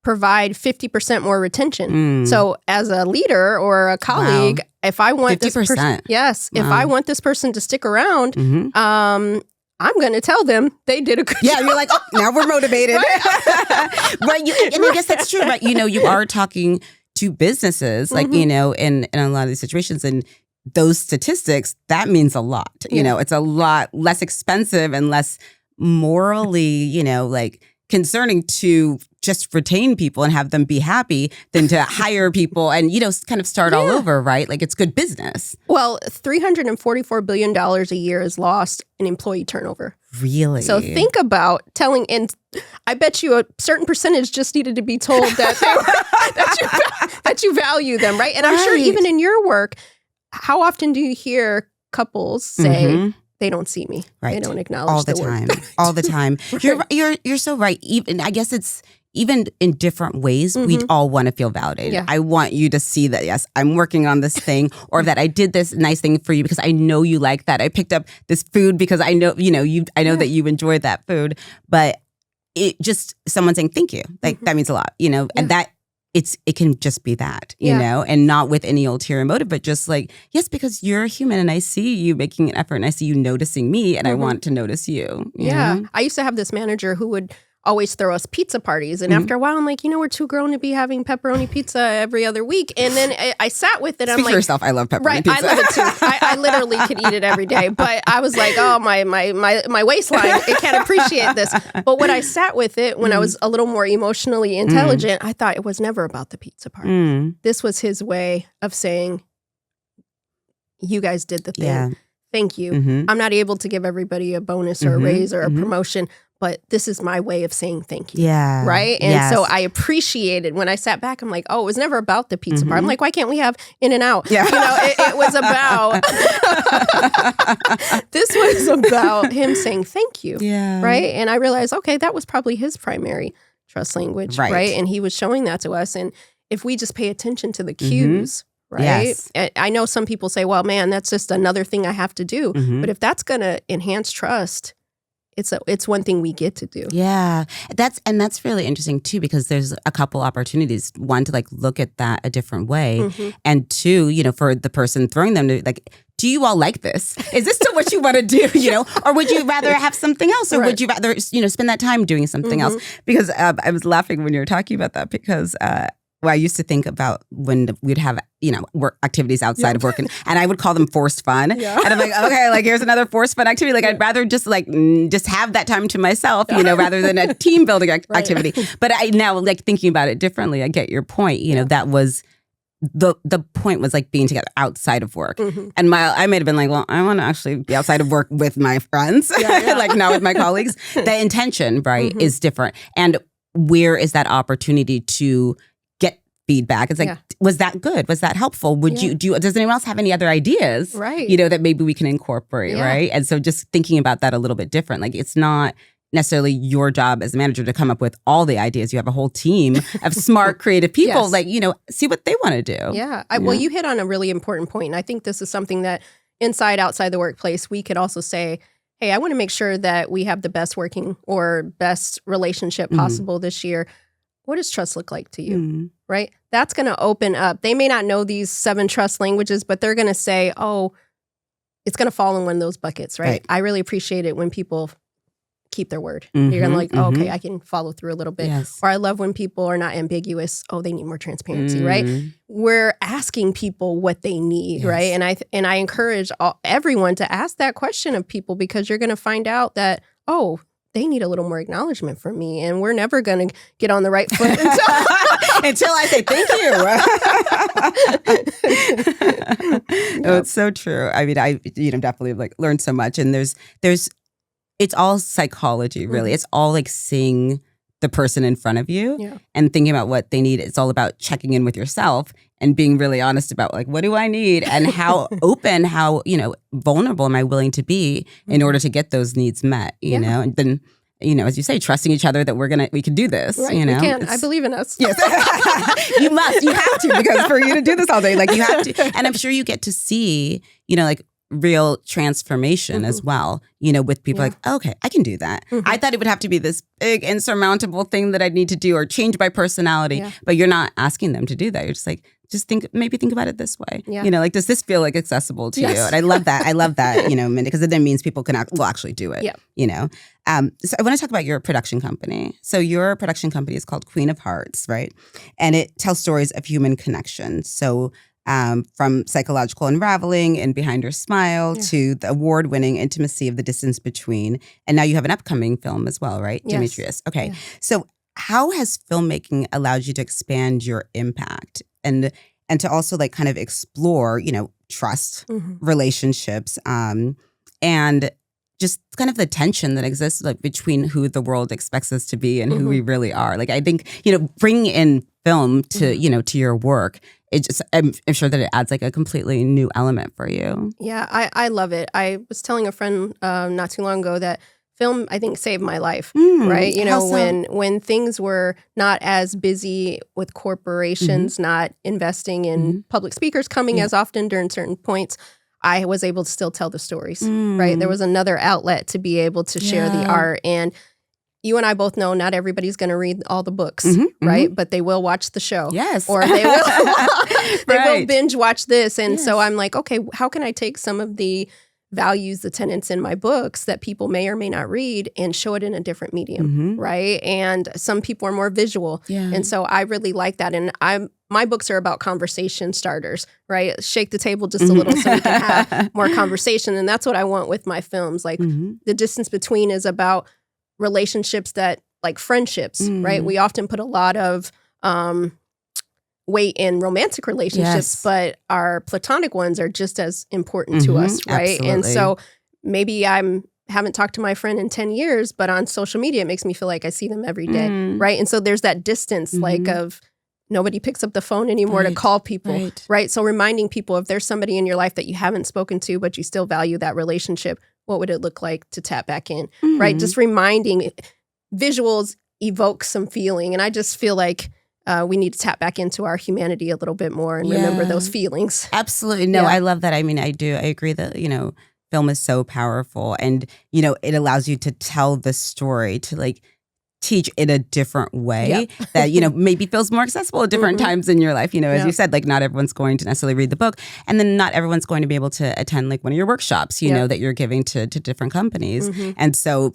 provide 50% more retention. So as a leader or a colleague, if I want 50%. This person, if I want this person to stick around, I'm going to tell them they did a good job. Yeah, you're like, oh, now we're motivated. Right. And I guess that's true, right? You are talking to businesses, like, in a lot of these situations, and those statistics, that means a lot. It's a lot less expensive and less morally, concerning to just retain people and have them be happy than to hire people and, kind of start all over, right? Like, it's good business. Well, $344 billion a year is lost in employee turnover. Really? So think about and I bet you a certain percentage just needed to be told that that you value them, right? And I'm sure even in your work, how often do you hear couples say, they don't see me. Right. They don't acknowledge all the time. All the time. Right. You're so right. Even I guess it's even in different ways. We all want to feel validated. Yeah. I want you to see that yes, I'm working on this thing, or that I did this nice thing for you because I know you like that. I picked up this food because I know I know that you enjoyed that food. But it just someone saying thank you, like that means a lot. And that. It can just be that, and not with any ulterior motive, but just like, yes, because you're a human and I see you making an effort and I see you noticing me and I want to notice you. Yeah. I used to have this manager who would always throw us pizza parties. And after a while, I'm like, we're too grown to be having pepperoni pizza every other week. And then I sat with it. Speak for yourself. I love pepperoni pizza. I love it too. I literally could eat it every day. But I was like, oh, my waistline, it can't appreciate this. But when I sat with it, when I was a little more emotionally intelligent, I thought it was never about the pizza party. This was his way of saying, you guys did the thing. Yeah. Thank you. I'm not able to give everybody a bonus or a raise or a promotion, but this is my way of saying thank you. Yeah. Right? And so I appreciated when I sat back, I'm like, oh, it was never about the pizza bar. I'm like, why can't we have In-N-Out? Yeah. It was about, this was about him saying thank you. Yeah. Right? And I realized, okay, that was probably his primary trust language. Right? And he was showing that to us. And if we just pay attention to the cues, right? Yes. I know some people say, well, man, that's just another thing I have to do. But if that's going to enhance trust, it's one thing we get to do. Yeah. That's really interesting too, because there's a couple opportunities. One, to like look at that a different way. And two, you know, for the person throwing them to like, do you all like this? Is this still what you want to do? You know, or would you rather have something else? Or would you rather, you know, spend that time doing something else? Because I was laughing when you were talking about that because, well, I used to think about when we'd have, you know, work activities outside of work, and I would call them forced fun. And I'm like, okay, like here's another forced fun activity. Like I'd rather just like just have that time to myself, you know, rather than a team building activity. But I now like thinking about it differently. I get your point. You know, that was the point was like being together outside of work. And I might have been like, well, I want to actually be outside of work with my friends, like not with my colleagues. The intention, right, is different. And where is that opportunity to feedback? It's like, was that good? Was that helpful? Would you does anyone else have any other ideas? Right. You know, that maybe we can incorporate, right? And so just thinking about that a little bit different. Like it's not necessarily your job as a manager to come up with all the ideas. You have a whole team of smart, creative people, like, you know, see what they want to do. Yeah. Well, you hit on a really important point. And I think this is something that inside, outside the workplace, we could also say, hey, I want to make sure that we have the best working or best relationship possible this year. What does trust look like to you, right? That's going to open up. They may not know these 7 trust languages, but they're going to say, oh, it's going to fall in one of those buckets, right? I really appreciate it when people keep their word. You're going to like, oh, okay, I can follow through a little bit. Or I love when people are not ambiguous. Oh, they need more transparency, right? We're asking people what they need, right? And I encourage everyone to ask that question of people, because you're going to find out that, oh, they need a little more acknowledgement from me, and we're never going to get on the right foot until I say thank you. Oh, it's so true. I mean, I definitely like learned so much, and there's it's all psychology, really. It's all like seeing the person in front of you and thinking about what they need. It's all about checking in with yourself and being really honest about like, what do I need, and how open, how, you know, vulnerable am I willing to be in order to get those needs met, you know? And then, you know, as you say, trusting each other that we can do this, you know? We can. I believe in us. Yes. You have to, because for you to do this all day, like you have to. And I'm sure you get to see, you know, like real transformation as well, you know, with people like, okay, I can do that. I thought it would have to be this big insurmountable thing that I'd need to do or change my personality, but you're not asking them to do that. You're just like, maybe think about it this way. You know, like, does this feel like accessible to you? And I love that. I love that, you know, Minda, because it then means people will actually do it, you know? So I want to talk about your production company. So your production company is called Queen of Harts, right? And it tells stories of human connection. So from psychological unraveling and Behind Her Smile to the award-winning intimacy of The Distance Between. And now you have an upcoming film as well, right? Demetrius. Okay. So how has filmmaking allowed you to expand your impact and to also like kind of explore, you know, trust, relationships, and just kind of the tension that exists like between who the world expects us to be and who we really are. Like, I think, you know, bringing in film to, you know, to your work, I'm sure that it adds like a completely new element for you. Yeah, I love it. I was telling a friend not too long ago that film, I think, saved my life, right? You know, when things were not as busy with corporations, not investing in public speakers coming as often during certain points, I was able to still tell the stories, right? There was another outlet to be able to share the art. And you and I both know not everybody's going to read all the books, right? But they will watch the show. Yes. Or they will, will binge watch this. And so I'm like, okay, how can I take some of the values, the tenets in my books that people may or may not read and show it in a different medium, right? And some people are more visual. And so I really like that. And my books are about conversation starters, right? Shake the table just a little so we can have more conversation. And that's what I want with my films. Like The Distance Between is about relationships that, like friendships, right? We often put a lot of weight in romantic relationships, but our platonic ones are just as important to us, right? Absolutely. And so maybe I'm haven't talked to my friend in 10 years, but on social media, it makes me feel like I see them every day, right? And so there's that distance, like of nobody picks up the phone anymore to call people, right? So reminding people, if there's somebody in your life that you haven't spoken to, but you still value that relationship, what would it look like to tap back in, right? Just reminding, visuals evoke some feeling. And I just feel like we need to tap back into our humanity a little bit more and remember those feelings. Absolutely. No, I love that. I mean, I agree that, film is so powerful, and, it allows you to tell the story, to like teach in a different way that, maybe feels more accessible at different times in your life. As you said, like not everyone's going to necessarily read the book, and then not everyone's going to be able to attend like one of your workshops, that you're giving to different companies. And so,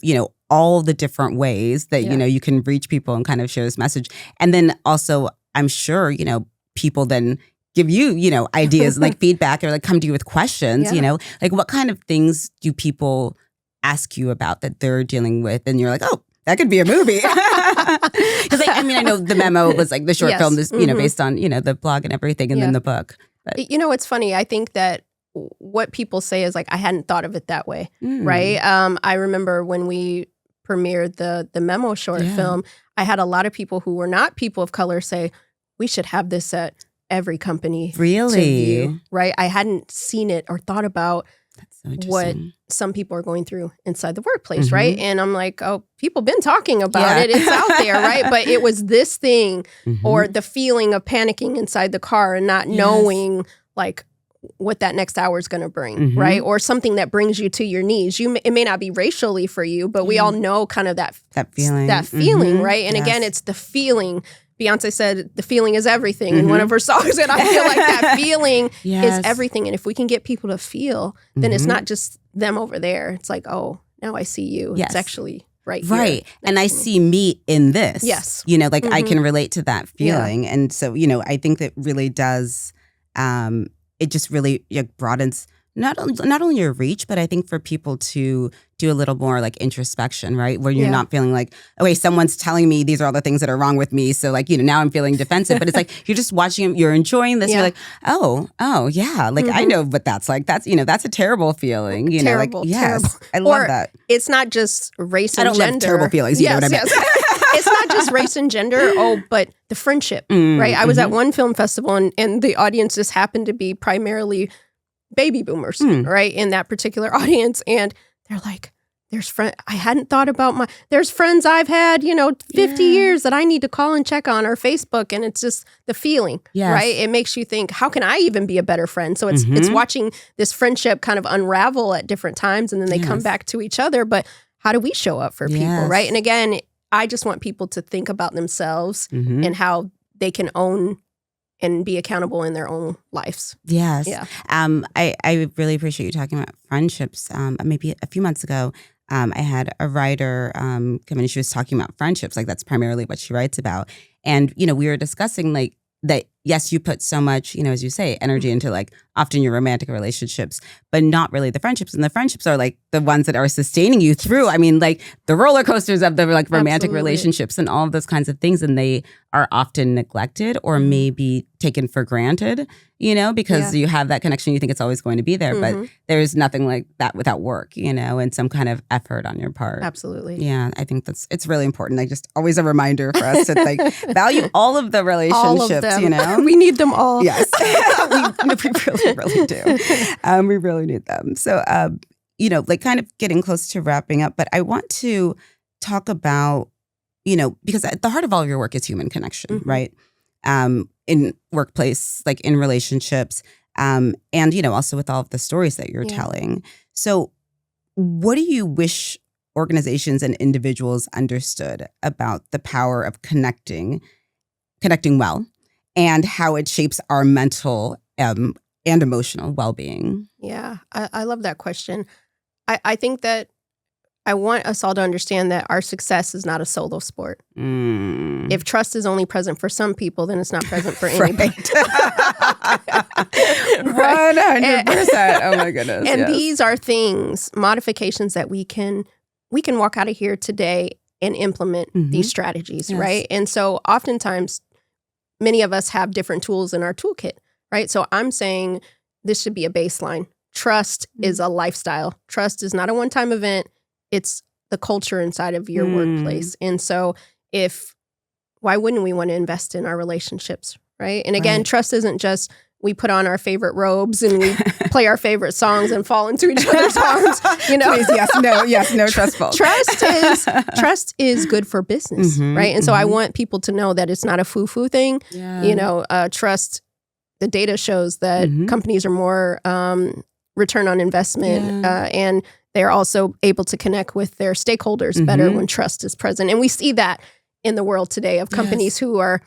all the different ways that, you can reach people and kind of share this message. And then also, I'm sure, people then give you, ideas, like feedback, or like come to you with questions, like what kind of things do people ask you about that they're dealing with? And you're like, oh, that could be a movie. Because I know the memo was like the short film is, based on, the blog and everything, and then the book. But. It's funny. I think that what people say is like, I hadn't thought of it that way, right? I remember when we premiered the memo short film, I had a lot of people who were not people of color say, we should have this at every company to view, right? I hadn't seen it or thought about what some people are going through inside the workplace, right? And I'm like, oh, people been talking about it. It's out there, right? But it was this thing or the feeling of panicking inside the car and not knowing like what that next hour is going to bring, right? Or something that brings you to your knees. It may not be racially for you, but we all know kind of that feeling, right? And again, it's the feeling. Beyonce said the feeling is everything in one of her songs. And I feel like that feeling is everything. And if we can get people to feel, then it's not just them over there. It's like, oh, now I see you. It's actually right here. Right. And I see me in this. Yes. I can relate to that feeling. Yeah. And so, I think that really does, it just really broadens not only your reach, but I think for people to do a little more like introspection, right? Where you're not feeling like, okay, someone's telling me these are all the things that are wrong with me. So like, now I'm feeling defensive, but it's like, you're just watching, you're enjoying this. You're like, oh yeah. Like I know what that's like. That's, that's a terrible feeling. Terrible, terrible. I love that. It's not just race and gender. I don't love terrible feelings. You know what I mean? It's not just race and gender. but the friendship, right? I was at one film festival and the audience just happened to be primarily baby boomers, right? In that particular audience. And they're like, I hadn't thought about there's friends I've had, 50 years that I need to call and check on, or Facebook. And it's just the feeling, right? It makes you think, how can I even be a better friend? So it's watching this friendship kind of unravel at different times, and then they come back to each other. But how do we show up for people, right? And again, I just want people to think about themselves and how they can own and be accountable in their own lives. Yes. Yeah. I really appreciate you talking about friendships. Maybe a few months ago, I had a writer come in and she was talking about friendships. Like that's primarily what she writes about. And, we were discussing like that, yes, you put so much, as you say, energy into like often your romantic relationships, but not really the friendships. And the friendships are like the ones that are sustaining you through. I mean, like the roller coasters of the like romantic relationships and all of those kinds of things. And they are often neglected or maybe taken for granted, because you have that connection. You think it's always going to be there, but there's nothing like that without work, and some kind of effort on your part. Absolutely. Yeah, I think it's really important. Like just always a reminder for us to like value all of the relationships, all of them. We need them all. Yes, we really do. We really need them. So, like kind of getting close to wrapping up, but I want to talk about, because at the heart of all of your work is human connection, right? In workplace, like in relationships, and, also with all of the stories that you're telling. So what do you wish organizations and individuals understood about the power of connecting well, and how it shapes our mental and emotional well-being? Yeah, I love that question. I think that I want us all to understand that our success is not a solo sport. If trust is only present for some people, then it's not present for anybody. 100%. Oh my goodness. And these are things, modifications that we can walk out of here today and implement these strategies, right? And so oftentimes, many of us have different tools in our toolkit, right? So I'm saying this should be a baseline. Trust is a lifestyle. Trust is not a one-time event. it's the culture inside of your workplace. And so why wouldn't we want to invest in our relationships, right? And again, trust isn't just we put on our favorite robes and we play our favorite songs and fall into each other's arms, Please, no trustful. Trust is good for business, right? And so I want people to know that it's not a foo-foo thing. Trust, the data shows that companies are more return on investment and they're also able to connect with their stakeholders better when trust is present. And we see that in the world today of companies who are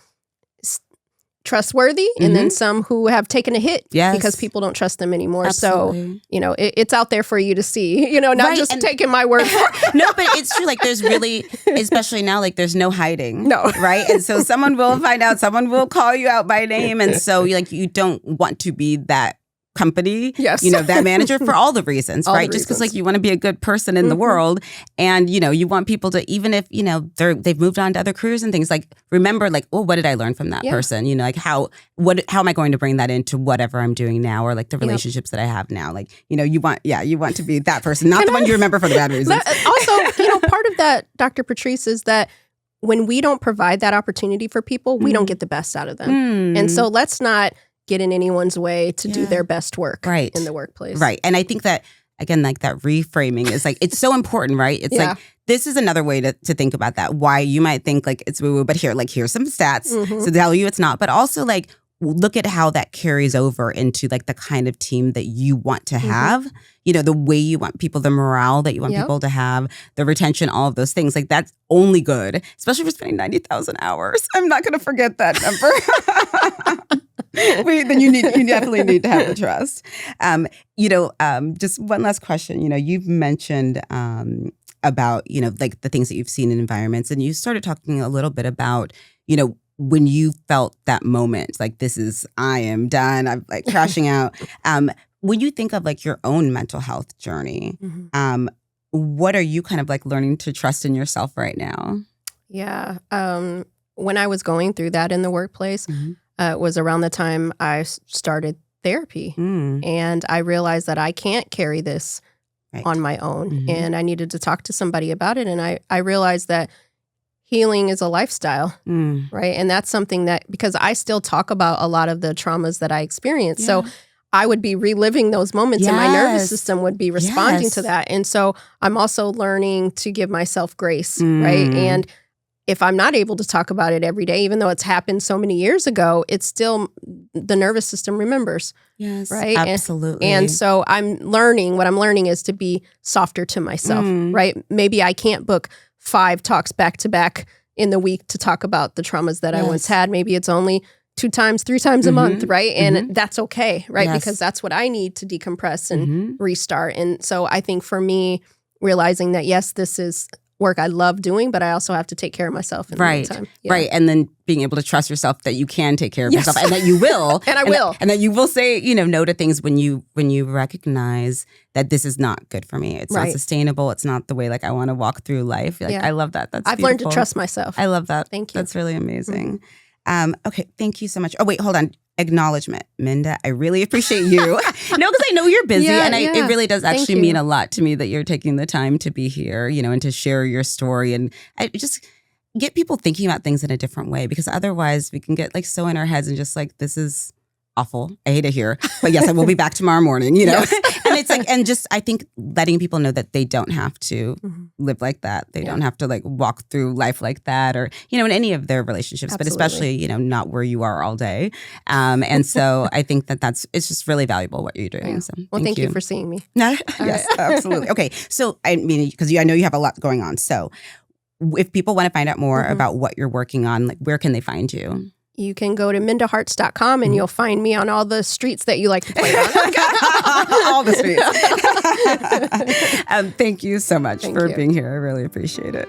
trustworthy and then some who have taken a hit because people don't trust them anymore. Absolutely. So, it's out there for you to see, not just taking my word for it. No, but it's true. Like there's really, especially now, like there's no hiding. No. Right. And so someone will find out, someone will call you out by name. And so you don't want to be that company, that manager for all the reasons, right? Just because you want to be a good person in the world. And, you want people to, even if, they've moved on to other careers and things, remember what did I learn from that person? How am I going to bring that into whatever I'm doing now or the relationships that I have now? You want to be that person, not the one you remember for the bad reasons. Also, part of that, Dr. Patrice, is that when we don't provide that opportunity for people, we don't get the best out of them. And so let's not get in anyone's way to do their best work in the workplace. Right. And I think that, again, that reframing is it's so important, right? It's this is another way to think about that. Why you might think it's woo-woo, but here's some stats to tell you it's not. But also look at how that carries over into the kind of team that you want to have, the way you want people, the morale that you want people to have, the retention, all of those things. That's only good, especially for spending 90,000 hours. I'm not going to forget that number. Then you definitely need to have the trust. Just one last question. You've mentioned about, the things that you've seen in environments, and you started talking a little bit about, when you felt that moment, I am done, I'm crashing out. When you think of your own mental health journey, what are you kind of learning to trust in yourself right now? Yeah. When I was going through that in the workplace, it was around the time I started therapy. And I realized that I can't carry this on my own. And I needed to talk to somebody about it. And I realized that healing is a lifestyle, right? And that's something that, because I still talk about a lot of the traumas that I experienced. So I would be reliving those moments and my nervous system would be responding to that. And so I'm also learning to give myself grace, right? And if I'm not able to talk about it every day, even though it's happened so many years ago, it's still, the nervous system remembers. Yes, right? Absolutely. And so what I'm learning is to be softer to myself, right? Maybe I can't book 5 talks back to back in the week to talk about the traumas that I once had. Maybe it's only 2 times, 3 times a month, right? And that's okay, right? Because that's what I need to decompress and restart. And so I think for me, realizing that, yes, this is work I love doing, but I also have to take care of myself in the meantime. Right. And then being able to trust yourself that you can take care of yourself and that you will. And I will. And that you will say, no to things when you recognize that this is not good for me. It's not sustainable. It's not the way I want to walk through life. I love that. I've learned to trust myself. I love that. Thank you. That's really amazing. Okay. Thank you so much. Oh, wait, hold on. Acknowledgement. Minda, I really appreciate you. No, because I know you're busy it really does actually mean a lot to me that you're taking the time to be here, and to share your story and just get people thinking about things in a different way, because otherwise we can get so in our heads and just this is awful. I hate it here. But yes, I will be back tomorrow morning, Yes. And it's and just, I think letting people know that they don't have to live like that. They don't have to walk through life like that, or, in any of their relationships, but especially, not where you are all day. And so I think it's just really valuable what you're doing. Yeah. So well, thank you for seeing me. Yes, absolutely. Okay. So, I mean, because I know you have a lot going on. So if people want to find out more about what you're working on, where can they find you? You can go to mindaharts.com and you'll find me on all the streets that you like to play on. All the streets. Thank you so much for being here. I really appreciate it.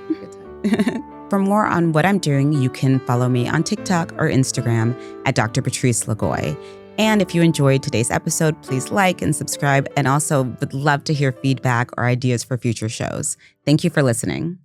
For more on what I'm doing, you can follow me on TikTok or Instagram at Dr. Patrice Lagoy. And if you enjoyed today's episode, please like and subscribe. And also would love to hear feedback or ideas for future shows. Thank you for listening.